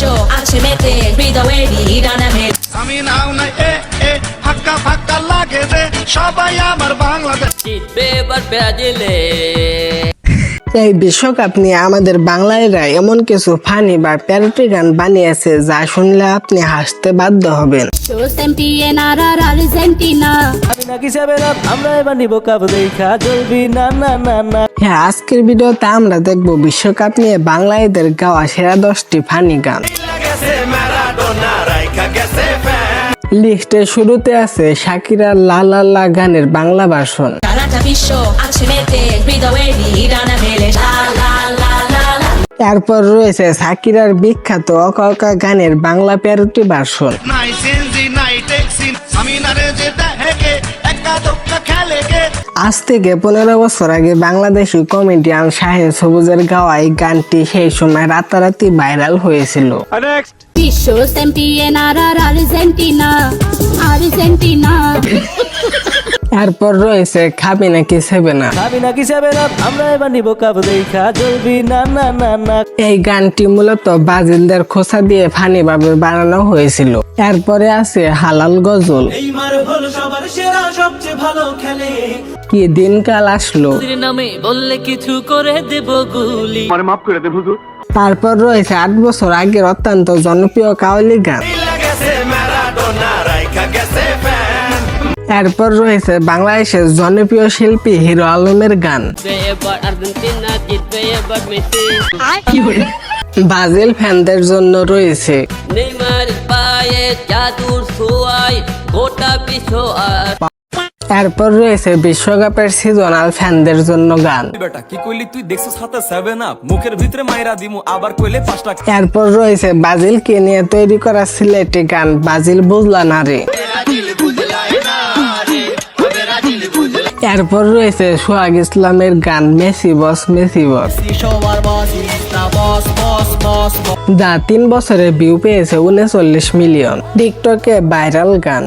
বিশ্ব আছে মেতে হৃদয়ে বিরানা মেতে আমি নাও নাই ফাঁকা ফাঁকা লাগে রে সবাই আমার বাংলাদেশ জিতবে এবার ব্রাজিলে। এই বিশ্বকাপ নিয়ে আমাদের বাংলায়রা এমন কিছু ফানি বা প্যারোটি গান বানিয়েছে যা শুনলে আপনি হাসতে বাধ্য হবেন। আমি নাকি যাবেন আমরা এবার নিব কাপ দেখা চলবি না না না না। হ্যাঁ, আজকের ভিডিওতে আমরা দেখবো বিশ্বকাপ নিয়ে বাংলাদেশের গাওয়া সেরা 10টি ফানি গান। লিস্টের শুরুতে আছে শাকিরার লা লা লা গানের বাংলা ভার্সন। সারাটা বিশ্ব আছে মেতে হৃদয়ে বিরানা মেলে লা লা লা লা লা। তারপর রয়েছে শাকিরার বিখ্যাত অকা অকা গানের বাংলা প্যারোটি ভার্সন। নাই সেনজি নাই ট্যাক্সি আমি না রে যে দেখে একা দোকা খেলে গে আজ থেকে 15 বছর আগে বাংলাদেশি কমেডিয়ান শাহিন সবুজের গাওয়া এই গানটি সেই সময় রাতারাতি ভাইরাল হয়েছিল। বিশ্ব চ্যাম্পিয়ন আর আর্জেন্টিনা আর্জেন্টিনা। তারপর রয়েছে খাবি নাকি সেবে না। আমি নাকি যাবেন আমরা এবার নিব কাপ দেখা চলবি না না না না। এই গানটি মূলত ব্রাজিলদের খোসা দিয়ে ফানি ভাবে বানানো হয়েছিল। এরপরে আছে হালাল গজল। কি দিনকাল আসলো। তোর নামে বললে কিছু করে দেব গুলি। তারপর রয়েছে 8 বছর আগের অত্যন্ত জনপ্রিয় কাওয়ালি গান। এরপর রয়েছে বাংলাদেশের জনপ্রিয় শিল্পী হিরো আলমের গান। এবার আর্জেন্টিনা জিতবে এবার মেসি। ব্রাজিল ফ্যানদের জন্য রয়েছে নেইমার পায়ে জাদুর ছোঁয়ায় গোটা বিশ্ব আর। এরপর রয়েছে বিশ্বকাপের সিজনাল ফ্যানদের জন্য গান। বেটা কি কইলি তুই দেখছিস হাতে 7 আপ মুখের ভিতরে মাইরা দিমু আবার কইলে 5 লাখ। এরপর রয়েছে ব্রাজিলকে নিয়ে তৈরি করা সিলেটি গান ব্রাজিল বুঝলা না রে। এরপর রয়েছে সোহাগ ইসলামের গান মেসি বস মেসি বস, যা 3 বছরে ভিউ পেয়েছে 39 মিলিয়ন। টিকটকে ভাইরাল গান।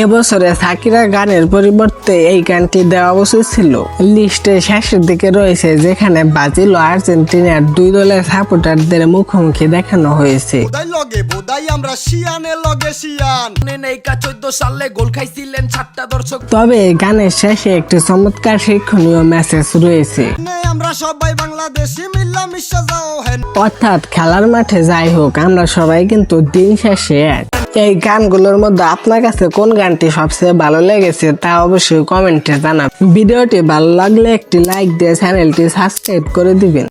এবছরে শাকিরা গানের পরিবর্তে এই গানটি দেওয়া উচিত ছিল। লিস্টের শেষের দিকে রয়েছে যেখানে ব্রাজিল ও আর্জেন্টিনার দুই দলের সাপোর্টারদের মুখোমুখি দেখানো হয়েছে। তবে এই গানের শেষে একটি চমৎকার শিক্ষণীয় মেসেজ রয়েছে। অর্থাৎ খেলার মাঠে যাই হোক আমরা সবাই কিন্তু দিন শেষে এক। এই গানগুলোর মধ্যে আপনার কাছে কোন গানটি সবচেয়ে ভালো লেগেছে তা অবশ্যই কমেন্টে জানান। ভিডিওটি ভালো লাগলে একটি লাইক দিয়ে চ্যানেলটি সাবস্ক্রাইব করে দিবেন।